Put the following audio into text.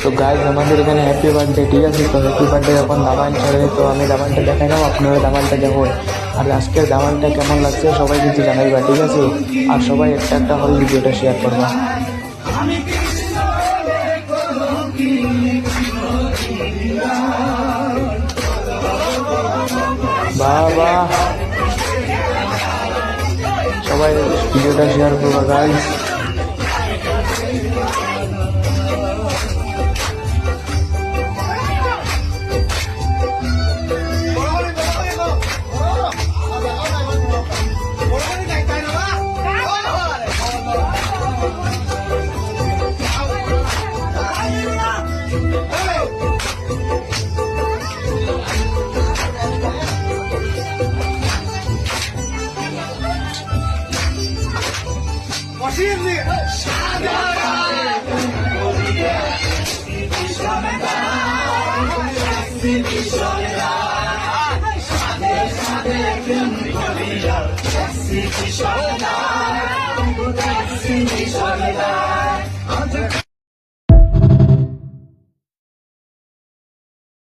তো গাইজ আমাদের এখানে হ্যাপি বার্থডে, ঠিক আছে? তো হ্যাপি বার্থডে যখন দাবান ছাড়ে তো আমি দাবানটা দেখাই নাও, আপনারা দাবানটা দেখুন। আর আজকের দাবানটা কেমন লাগছে সবাই কিন্তু জানাইবা, ঠিক আছে? আর সবাই একটা একটা হল ভিডিওটা শেয়ার করবা। বাহ বাহ, সবাই ভিডিওটা শেয়ার করবা গাইজ। Sexy,